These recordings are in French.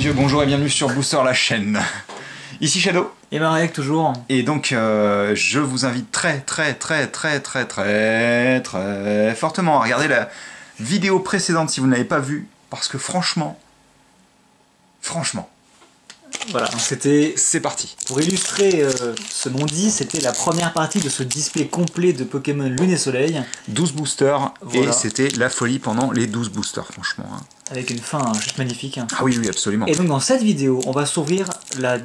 Dieu, bonjour et bienvenue sur Booster la chaîne. Ici Shadow. Et Marek toujours. Et donc je vous invite très fortement à regarder la vidéo précédente si vous ne l'avez pas vue. Parce que franchement. Voilà, c'était... C'est parti. Pour illustrer ce non-dit, c'était la première partie de ce display complet de Pokémon Lune et Soleil. 12 boosters, voilà. Et c'était la folie pendant les 12 boosters, franchement. Hein. Avec une fin juste magnifique. Ah oui, absolument. Et donc dans cette vidéo, on va s'ouvrir la...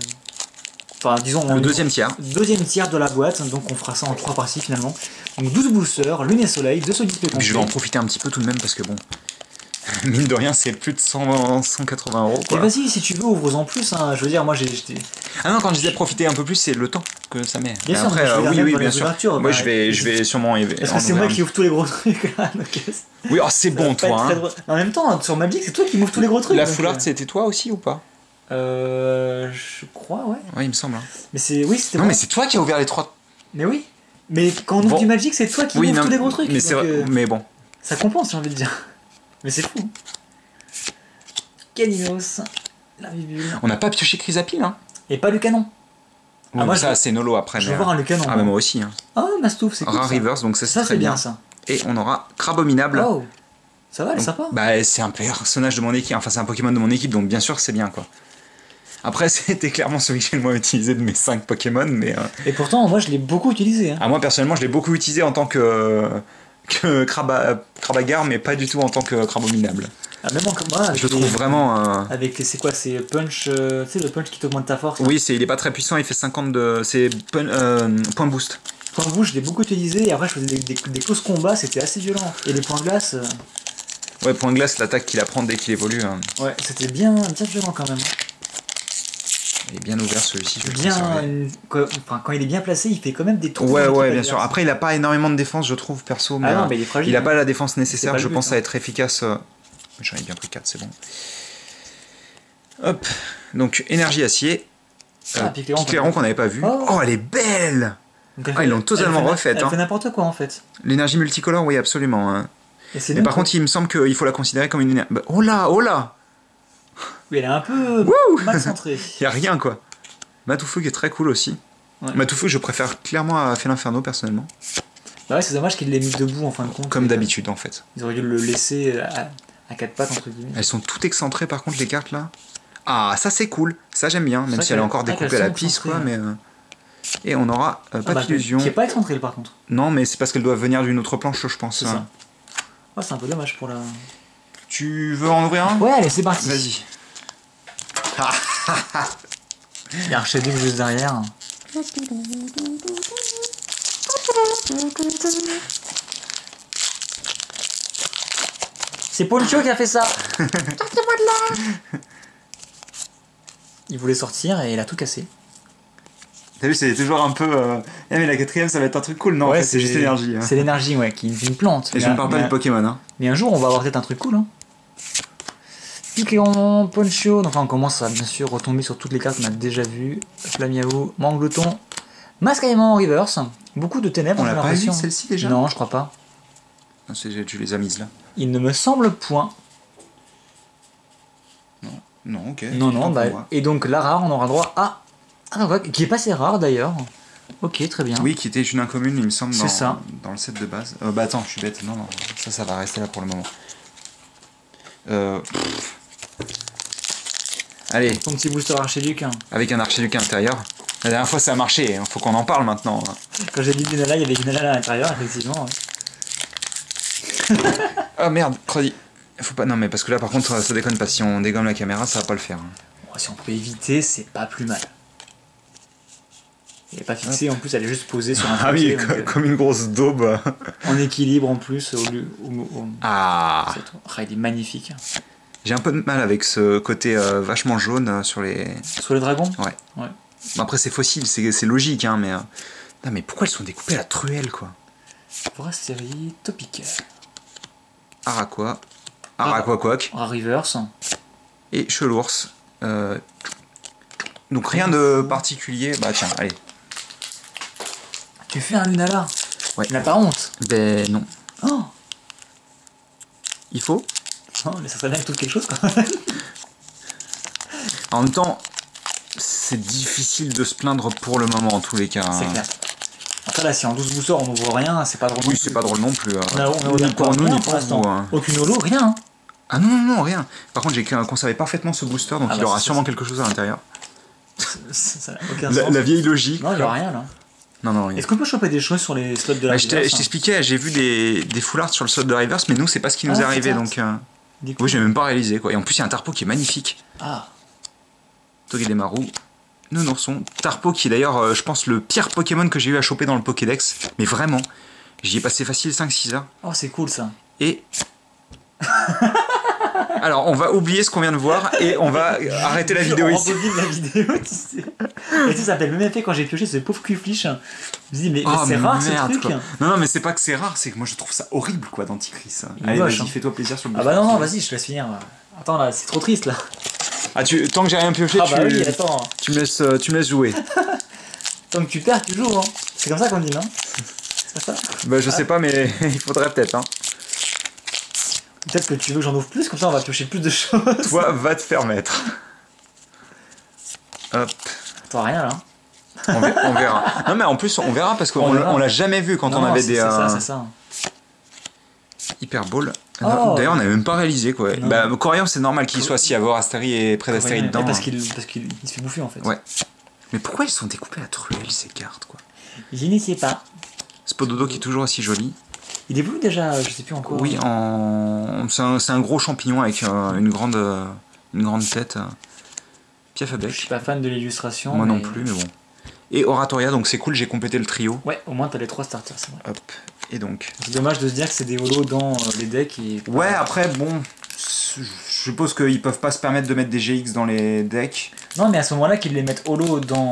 Enfin, disons... Le deuxième tiers. Deuxième tiers de la boîte, donc on fera ça en 3 parties finalement. Donc 12 boosters, Lune et Soleil, de ce display complet. Je vais en profiter un petit peu tout de même parce que bon... Mine de rien, c'est plus de 180 €. Mais vas-y, si tu veux, ouvre-en plus. Hein. Je veux dire, moi j'ai... Ah non, quand je disais profiter un peu plus, c'est le temps que ça met. Bien sûr, après, oui, bien sûr. Moi, bah, je vais sûrement. Parce que c'est moi qui ouvre tous les gros trucs là. Oui, oh, c'est bon, toi. Hein. En même temps, sur Magic, c'est toi qui m'ouvre tous les gros trucs. La Full Art, c'était toi aussi ou pas? Je crois, ouais. Ouais, il me semble. Hein. Mais c'est. Oui, c'était non, moi. mais c'est toi qui as ouvert les 3. Mais oui. Mais quand on ouvre du Magic, c'est toi qui ouvre tous les gros trucs. Mais c'est vrai. Mais bon. Ça compense, j'ai envie de dire. Mais c'est fou. Caninos, la Vivule. On n'a pas pioché Chrysapile, hein. Et pas Lucanon. Oui, moi, ça, c'est Nolo après. Je veux voir un Lucanon. Ah, mais moi aussi. Hein. Ah, Mastouf, c'est cool. Rare Reverse, donc ça, c'est très bien. Ça. Et on aura Crabominable. Oh, ça va, elle est sympa. Bah, c'est un personnage de mon équipe, enfin, c'est un Pokémon de mon équipe, donc bien sûr, c'est bien, quoi. Après, c'était clairement celui que j'ai le moins utilisé de mes 5 Pokémon, mais... Et pourtant, moi, je l'ai beaucoup utilisé. Hein. Ah, moi, personnellement, je l'ai beaucoup utilisé en tant que Crabagar, mais pas du tout en tant que Crabominable. Ah, même encore moi, je trouve vraiment... Avec, c'est quoi, c'est punch... tu sais, le punch qui t'augmente ta force. Oui, il est pas très puissant, il fait 50 de... C'est point boost. Point boost, je l'ai beaucoup utilisé, et après, je faisais des close combats, c'était assez violent. Et les points glace... Ouais, point glace, l'attaque qu'il apprend dès qu'il évolue. Hein. Ouais, c'était bien violent quand même. Il est bien ouvert celui-ci, je quand il est bien placé, il fait quand même des trous. Ouais, bien sûr. Après, il a pas énormément de défense, je trouve, perso. Mais, non, mais il est fragile. Il a pas la défense nécessaire, je pense, hein. à être efficace. J'en ai bien pris 4, c'est bon. Hop. Donc, énergie acier. Clairon qu'on n'avait pas vu. Oh, elle est belle! Ils l'ont totalement refaite. Elle fait n'importe quoi en fait. L'énergie multicolore, oui, absolument. Hein. Mais par contre, il me semble qu'il faut la considérer comme une énergie. Oh là! Oui, elle est un peu mal centrée. Il n'y a rien quoi. Matoufou qui est très cool aussi. Ouais. Matoufou, je préfère clairement à Félinferno personnellement. Bah ouais, c'est dommage qu'il l'ait mis debout en fin de compte. Comme d'habitude en fait. Ils auraient dû le laisser à 4 pattes entre guillemets. Elles sont toutes excentrées par contre les cartes là. Ah, ça c'est cool. Ça j'aime bien, même si elle est encore découpée à la pisse quoi. Mais et on aura Papillusion. Qui est pas excentrée par contre. Non, mais c'est parce qu'elle doit venir d'une autre planche, je pense. C'est ça. Ouais, c'est un peu dommage pour la. Tu veux en ouvrir un? Ouais, allez, c'est parti. Vas-y. Il y a un Archduc juste derrière. C'est Poncho qui a fait ça. Sortez-moi de là. Il voulait sortir et il a tout cassé. T'as vu, c'est toujours un peu... mais la 4ème, ça va être un truc cool, non? Ouais, en fait, c'est juste l'énergie. Hein. C'est l'énergie, ouais, qui est une plante. Et je ne parle pas du Pokémon. Hein. Mais un jour, on va avoir peut-être un truc cool. Hein. Piqueron, Poncho, enfin on commence à bien sûr retomber sur toutes les cartes qu'on a déjà vues. Flamiaou, Manglouton, Mascaillement en reverse, beaucoup de ténèbres. On l'a pas vu celle-ci déjà? Non, je crois pas. Non, tu les as mises là. Il ne me semble point. Non, ok. Non, bah, et donc la rare, on aura droit à qui est pas assez rare d'ailleurs. Ok, très bien. Oui, qui était une incommune, il me semble, dans le set de base. Bah attends, je suis bête. Non, ça va rester là pour le moment. Allez. Ton petit booster Archiduc. Avec un Archiduc à l'intérieur. La dernière fois ça a marché, il faut qu'on en parle maintenant. Quand j'ai dit Lunala, il y avait Lunala à l'intérieur, effectivement. Ouais. Oh merde, Crody. Faut pas... Non mais parce que là par contre ça déconne pas, si on dégomme la caméra ça va pas le faire. Bon, si on peut éviter, c'est pas plus mal. Elle est pas fixée, en plus elle est juste posée sur un papier. Ah oui, comme une grosse daube. En équilibre en plus au lieu... Ah, il est magnifique. J'ai un peu de mal avec ce côté vachement jaune sur les... Sur les dragons? Ouais. Bon, après c'est fossile, c'est logique hein, mais... Non mais pourquoi elles sont découpées à la truelle quoi? Brasserie Topicaire. Araquois. Araquaquac. Reverse. Et Chelours. Donc rien de particulier. Bah tiens, allez. Tu fais un Lunala? Ouais. Tu n'as pas honte? Ben non. Oh. Il faut? Non, mais ça serait bien que tout quelque chose quand même. En même temps, c'est difficile de se plaindre pour le moment en tous les cas. C'est clair. Après là, si en 12 boosters on n'ouvre rien, c'est pas drôle. Oui, c'est pas drôle non plus. On ni pour nous, ni pour l'instant. vous. Hein. Aucune holo, rien. Hein. Ah non, rien. Par contre, j'ai conservé parfaitement ce booster, donc il aura sûrement quelque chose à l'intérieur. Ça n'a aucun sens. La vieille logique. Non, il n'y a rien là. Non, rien. Est-ce qu'on peut choper des choses sur les slots de la Je t'expliquais, j'ai vu des full art sur le slot de Reverse, mais nous, c'est pas ce qui nous est arrivé, donc... Oui, j'ai même pas réalisé, quoi. Et en plus, il y a un Tarpo qui est magnifique. Ah. Togedemaru, Nounourson. Tarpo qui est d'ailleurs, je pense, le pire Pokémon que j'ai eu à choper dans le Pokédex. Mais vraiment, j'y ai passé facile 5-6 heures. Oh, c'est cool ça. Et... Alors, on va oublier ce qu'on vient de voir et on va arrêter la vidéo ici. On la vidéo, tu sais. Et tu sais, ça fait le même effet quand j'ai pioché ce pauvre Cufliche. Je me dis, mais c'est rare ce truc. Quoi. Non, mais c'est pas que c'est rare, c'est que moi je trouve ça horrible quoi d'Anticris. Allez, vas-y, fais-toi plaisir sur le booster. Ah bah non, vas-y, je te laisse finir. Attends là, c'est trop triste là. Ah, tant que j'ai rien pioché, oui, attends. Tu me laisses jouer. Tant que tu perds, tu joues. Hein. C'est comme ça qu'on dit, non? C'est pas ça? Bah, je sais pas, mais il faudrait peut-être. Hein. Peut-être que tu veux que j'en ouvre plus, comme ça on va piocher plus de choses. Toi, va te faire mettre. Hop. T'as rien là. On verra. Non, mais en plus, on verra parce qu'on l'a jamais vu quand on avait des. C'est ça. Hyper Ball. D'ailleurs, on n'avait même pas réalisé quoi. Non. Bah, Corian, c'est normal qu'il soit si avoir Asteri et Prédasteri dedans. Parce qu'il se fait bouffer en fait. Ouais. Mais pourquoi ils sont découpés à truelle ces cartes quoi? Je n'y sais pas. Spododo qui est toujours aussi joli. Il évolue déjà, je sais plus encore. Oui, c'est un gros champignon avec une grande tête. Piafabec. Je suis pas fan de l'illustration. Moi non plus, mais bon. Et Oratoria, donc c'est cool, j'ai complété le trio. Ouais, au moins t'as les 3 starters, c'est vrai. Hop, et donc. C'est dommage de se dire que c'est des holos dans les decks. Ouais, après, bon. Je suppose qu'ils peuvent pas se permettre de mettre des GX dans les decks. Non, mais à ce moment-là, qu'ils les mettent holo dans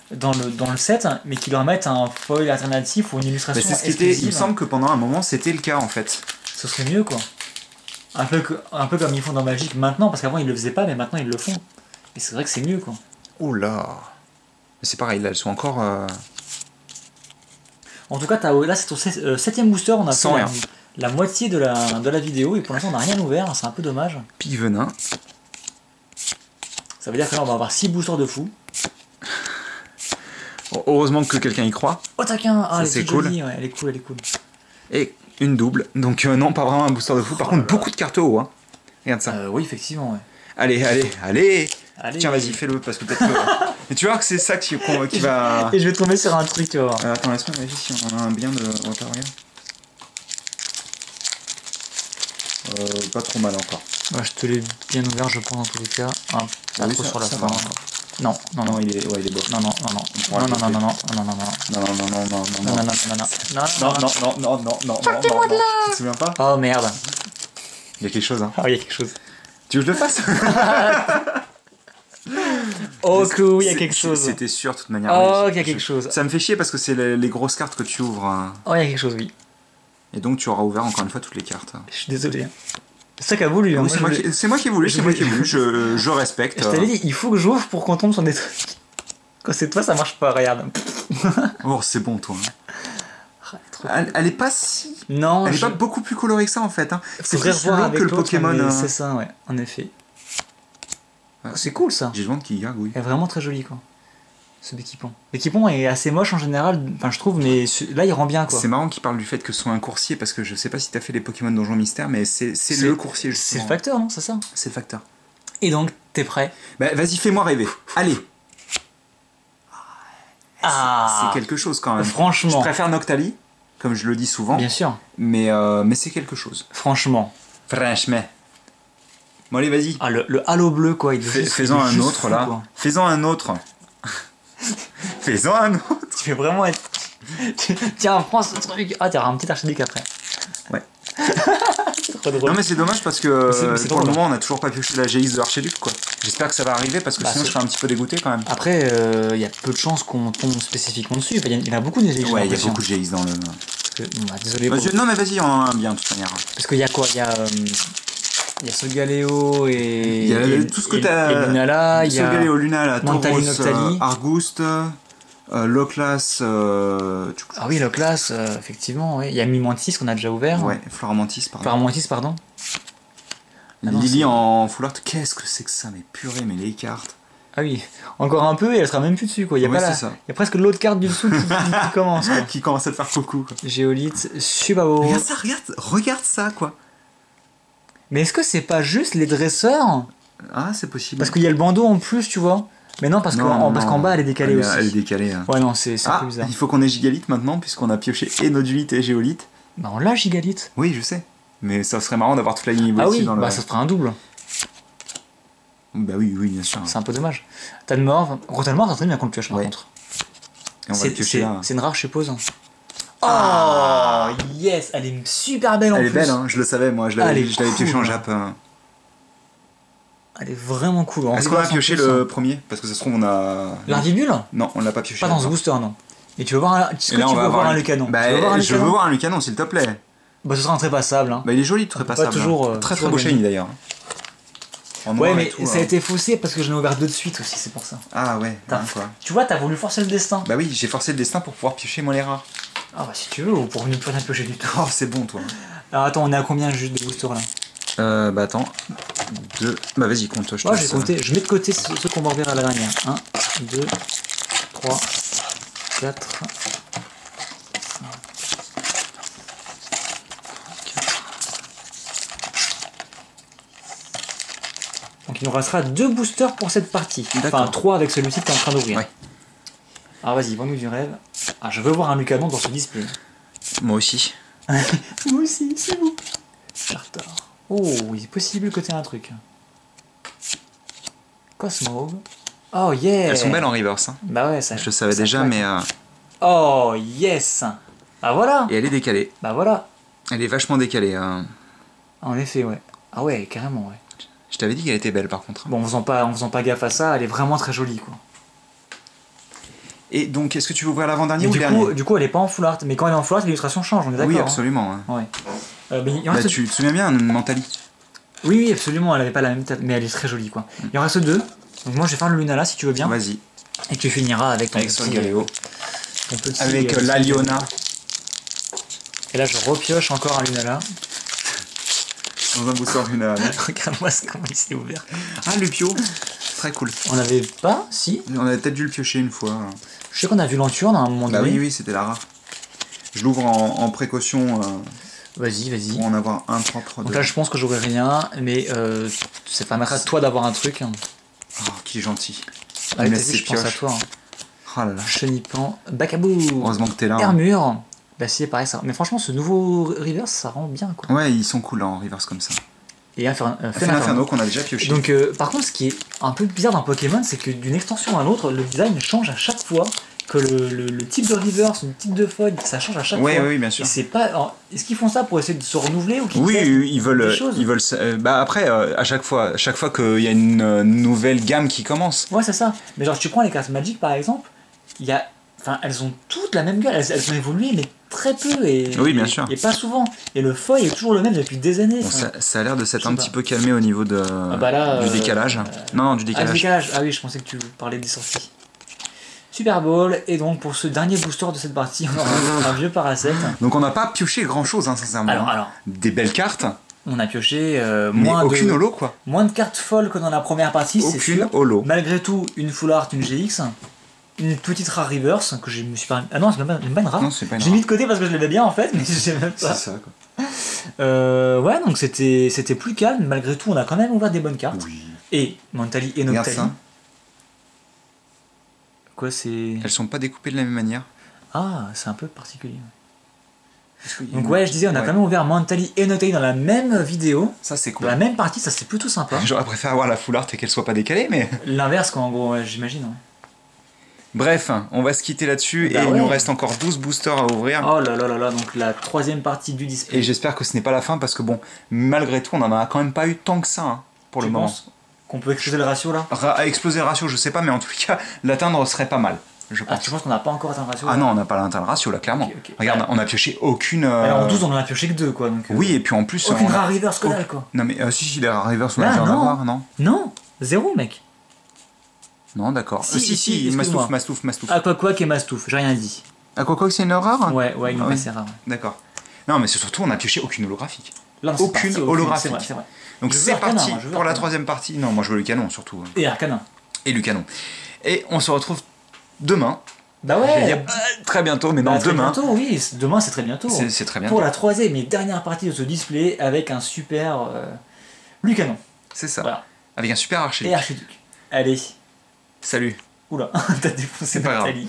le set, mais qu'ils leur mettent un foil alternatif ou une illustration exclusive. Il me semble que pendant un moment, c'était le cas en fait. Ce serait mieux quoi. Un peu comme ils font dans Magic maintenant, parce qu'avant ils le faisaient pas, mais maintenant ils le font. Et c'est vrai que c'est mieux quoi. Oula. Mais c'est pareil, là elles sont encore. En tout cas, là c'est ton 7ème booster, on a fait la moitié de la vidéo, et pour l'instant on n'a rien ouvert, c'est un peu dommage. Pivenin. Ça veut dire que là on va avoir 6 boosters de fou. Heureusement que quelqu'un y croit. Oh taquin, c'est cool. Jolie, ouais, elle est cool. Et une double, donc non, pas vraiment un booster de fou. Par contre, beaucoup de cartes haut, hein. Regarde ça. Oui, effectivement, ouais. Allez. Tiens, vas-y, fais-le, parce que peut-être que... Et tu vois que c'est ça qui va... Et je vais tomber sur un truc, tu vois. Attends, laisse-moi vérifier si on a un bien de Rotaria. Pas trop mal encore. Ouais, je te l'ai bien ouvert, je pense, dans tous les cas. Pas trop sur la fin. Non, il est beau. Non. Sortez-moi de là. Tu te souviens pas? Oh merde. Il y a quelque chose, hein. Ah, il y a quelque chose. Tu veux que je le fasse? Oh que oui, il y a quelque chose. C'était sûr, de toute manière. Oh, il y a quelque chose. Ça me fait chier parce que c'est les grosses cartes que tu ouvres. Hein. Oh, il y a quelque chose, oui. Et donc tu auras ouvert encore une fois toutes les cartes. Je suis désolé. C'est ça qu'a voulu. Oui, c'est moi qui ai voulu, je respecte. Je t'avais dit, il faut que j'ouvre pour qu'on tombe sur des trucs. Quand c'est toi, ça marche pas, regarde. Oh, c'est bon, toi. Elle est pas si. Non, elle est pas beaucoup plus colorée que ça en fait. Hein. C'est plus long que le Pokémon. C'est ça, ouais, en effet. Ouais. C'est cool ça. J'ai besoin qui gargouille. Elle est vraiment très jolie quoi. Ce Béquipon. Béquipon est assez moche en général, enfin je trouve, mais là il rend bien quoi. C'est marrant qu'il parle du fait que ce soit un coursier parce que je sais pas si t'as fait les Pokémon Donjon Mystère, mais c'est le coursier justement. C'est le facteur, non? C'est ça? C'est le facteur. Et donc, t'es prêt? Bah vas-y, fais-moi rêver. Allez. Ah. C'est quelque chose quand même. Franchement. Je préfère Noctali, comme je le dis souvent. Bien sûr. Mais c'est quelque chose. Franchement. Bon allez, vas-y. Ah, le halo bleu quoi. Fais-en un autre fou, là. Fais-en un autre. Fais-en un autre. Tu fais vraiment être... Tiens, prends ce truc. Ah, t'auras un petit archiduc après. Ouais. Trop drôle. Non mais c'est dommage parce que pour le moment on a toujours pas pioché la GX de l'archiduc quoi. J'espère que ça va arriver parce que sinon je serais un petit peu dégoûté quand même. Après, il y a peu de chances qu'on tombe spécifiquement dessus. Il y en a beaucoup des GX. Ouais, il y a beaucoup de GX dans le... Désolé. Non mais vas-y, on en a un bien de toute manière. Parce qu'il y a quoi? Il y a ce Galéo et... Il y a tout ce que t'as... Et Lunala, il y a... Galéo, Lunala, Tauros, Noctali, Argouste, Loclas... Ah oui, Loclas, effectivement, oui. Il y a Mimantis qu'on a déjà ouvert. Ouais, Floramantis, pardon. Ah non, Lily c'est- en full art, qu'est-ce que c'est que ça? Mais purée, mais les cartes. Ah oui, encore un peu et elle sera même plus dessus quoi. Il y a, Ouais, pas c'est la... ça. Il y a presque l'autre carte du dessous qui commence quoi. Qui commence à te faire coucou, quoi. Géolith, super beau. Regarde ça, regarde ça, quoi. Mais est-ce que c'est pas juste les dresseurs? Ah, c'est possible. Parce qu'il y a le bandeau en plus, tu vois. Mais non, parce qu'en bas elle est décalée aussi. Elle est décalée. Hein. Ouais, non, c'est un Ah, peu bizarre. il faut qu'on ait Gigalith maintenant, puisqu'on a pioché et Nodulith et Géolith. Bah on l'a Gigalith. Oui, je sais. Mais ça serait marrant d'avoir toute la ligne Ah aussi oui, dans le... bah ça se fera un double. Bah oui, bien sûr. C'est un peu dommage. Talmor, gros Talmor, ça serait bien qu'on le pioche par Ouais. contre. Et on va le piocher là. C'est une rare, je suppose. Oh yes, elle est super belle en Elle plus. est belle, hein, je le savais, moi, je l'avais pioché en cool. Jap. Elle est vraiment cool. Est-ce qu'on a pioché le premier? Parce que ça se trouve, on a. L'Ardibule? Non, on l'a pas pioché. Pas dans ce encore. booster, non. Et tu veux voir un, est-ce que Et là, tu on veux va voir avoir un Lucanon? Bah, Tu veux voir un je veux Lucanon voir un Lucanon, s'il te plaît. Bah ce sera un trépassable. Hein. Bah, il est joli, très Pas passable. toujours, Très toujours beau gagné. shiny d'ailleurs. En Ouais, noir mais et tout, ça a hein. été faussé parce que je n'ai ouvert deux de suite aussi, c'est pour ça. Ah ouais, T'as- hein, quoi. Tu vois, t'as voulu forcer le destin. Bah oui, j'ai forcé le destin pour pouvoir piocher moi les rares. Ah bah si tu veux, ou pour ne plus rien piocher du tout. Oh, c'est bon, toi. Alors attends, on est à combien juste de boosters là? Bah attends. 2. Bah vas-y, compte, je te Ouais, laisse, j'ai compté. Je mets de côté ceux qu'on va ouvrir à la dernière. 1, 2, 3, 4, 5, 4. Donc il nous restera 2 boosters pour cette partie. D'accord. Enfin 3 avec celui-ci que tu es en train d'ouvrir. Ouais. Alors vas-y, vends-nous du rêve. Ah, je veux voir un Lucanon dans ce display. Moi aussi. Moi aussi, c'est vous. Charter. Oh, il est possible que tu aies un truc. Cosmo. Oh yeah. Elles sont belles en reverse. Hein. Bah ouais, ça. Je le savais ça déjà, claque. mais. Oh yes. Bah voilà. Et elle est décalée. Bah voilà. Elle est vachement décalée. En effet, ouais. Ah ouais, carrément, ouais. Je t'avais dit qu'elle était belle par contre. Bon, en faisant pas gaffe à ça, elle est vraiment très jolie, quoi. Et donc, est-ce que tu veux ouvrir l'avant-dernier Mais ou le dernier? du coup, elle est pas en full art. Mais quand elle est en full art, l'illustration change, on est d'accord. Oui, hein. absolument. Hein. Ouais. Mais il en Bah, reste... tu te souviens bien, Mentali? Oui, absolument, elle avait pas la même tête, mais elle est très jolie, quoi. Il en reste 2. Donc moi, je vais faire le Lunala si tu veux bien. Vas-y. Et tu finiras avec ton Avec petit... son Galéo. ton petit, Avec la Liona. Et là, je repioche encore un Lunala. Dans un booster Luna. Regarde-moi comment il s'est ouvert. Ah, Lupio. Très cool. On avait pas, si. On avait peut-être dû le piocher une fois. Je sais qu'on a vu Lanturne à un moment Bah donné. oui, c'était la rare. Je l'ouvre en précaution Vas-y, vas-y. pour en avoir un propre. Donc là, je pense que j'aurai rien, mais ça permettra de toi d'avoir un truc. Oh, qui est gentil. Ah, Il t'as me vu, laisse je pense à pioches. toi. Hein. Oh là là. Chenipan, Bacabou, Heureusement que t'es là. Hein. Hermure. Bah si, pareil ça. Mais franchement, ce nouveau reverse, ça rend bien, quoi. Ouais, ils sont cool là, en reverse comme ça. Et Inferno qu'on a déjà pioché. Donc, par contre, ce qui est un peu bizarre dans Pokémon, c'est que d'une extension à l'autre, le design change à chaque fois. Que le type de reverse, le type de feuille, ça change à chaque fois. Oui, bien sûr. Et c'est pas. alors, est-ce qu'ils font ça pour essayer de se renouveler ou qu'ils Oui, testent ils veulent. des choses Ils veulent. Bah après, à chaque fois qu'il y a une nouvelle gamme qui commence. Ouais, c'est ça. Mais genre, tu prends les cartes Magic par exemple, il y a. Enfin, elles ont toutes la même gueule, elles ont évolué, mais très peu. Et, Oui, bien sûr. Et pas souvent. Et le foil est toujours le même depuis des années. Bon, Enfin, ça a l'air de s'être je un sais petit pas. peu calmé au niveau de, bah là, du décalage. Non, du Ah, le décalage. décalage. Ah oui, je pensais que tu parlais des sorties. Super Bowl, et donc pour ce dernier booster de cette partie, on aura un vieux Parasect. Donc on n'a pas pioché grand chose, hein, sincèrement. Alors, Des belles cartes, on a pioché mais aucune holo quoi. moins de cartes folles que dans la première partie, c'est Aucune sûr. holo. Malgré tout, une full art, une GX, une petite rare reverse que je me suis pas. Ah non, c'est même pas une rare. Non, c'est pas une J'ai mis de côté parce que je l'aimais bien en fait, mais je sais même C'est pas. ça quoi. Ouais, donc c'était plus calme. Malgré tout, on a quand même ouvert des bonnes cartes. Oui. Et Mentali et Regarde Noctali. ça. Quoi, c'est. Elles sont pas découpées de la même manière. Ah, c'est un peu particulier. Donc ouais, je disais, on a quand même ouvert Mentali et Noctali dans la même vidéo, Ça c'est dans cool. la même partie, ça c'est plutôt sympa. J'aurais préféré avoir la full art et qu'elle soit pas décalée, mais. L'inverse, quoi, en gros, ouais, j'imagine. Ouais. Bref, on va se quitter là-dessus Bah et il ouais. nous reste encore 12 boosters à ouvrir. Oh là là là là, donc la troisième partie du display. Et j'espère que ce n'est pas la fin parce que bon, malgré tout, on en a quand même pas eu tant que ça hein, pour le Tu moment. penses qu'on peut exploser le ratio là? À exploser le ratio, je sais pas, mais en tout cas, l'atteindre serait pas mal, je Ah, pense. tu penses qu'on n'a pas encore atteint le ratio? Ah là non, on n'a pas l'atteint le ratio là, clairement. Ok, ok. Regarde, Ouais. on a pioché aucune. Alors en 12, on en a pioché que 2 quoi. Donc, Oui, et puis en plus. aucune on a- rare reverse que dalle quoi. Non, mais si, les reverse, on Là, a dû en non. avoir, non? Non, zéro mec. Non, d'accord. Si, excuse-moi. Mastouf. Aquaquac et Mastouf, j'ai rien dit. Ah, quoi que c'est une rare? Ouais, une Ah oui. assez rare. Ouais. D'accord. Non, mais c'est surtout, on a pioché aucune holographique. Là, non, aucune c'est holographique. C'est vrai. Donc Je veux c'est Arcanin, parti moi, je veux pour la Arcanin. troisième partie. Non, moi je veux le canon surtout. Et Arcanin. Et le canon. Et on se retrouve demain. Bah Je vais ouais. dire très bientôt, mais Bah, non, très demain. bientôt, oui. Demain, c'est très bientôt. C'est très bientôt. Pour la troisième et dernière partie de ce display avec un super Lucanon. C'est ça. Voilà. Avec un super Et archiduc. Archiduc. Allez. Salut. Oula, t'as défoncé C'est pas grave. Nathalie.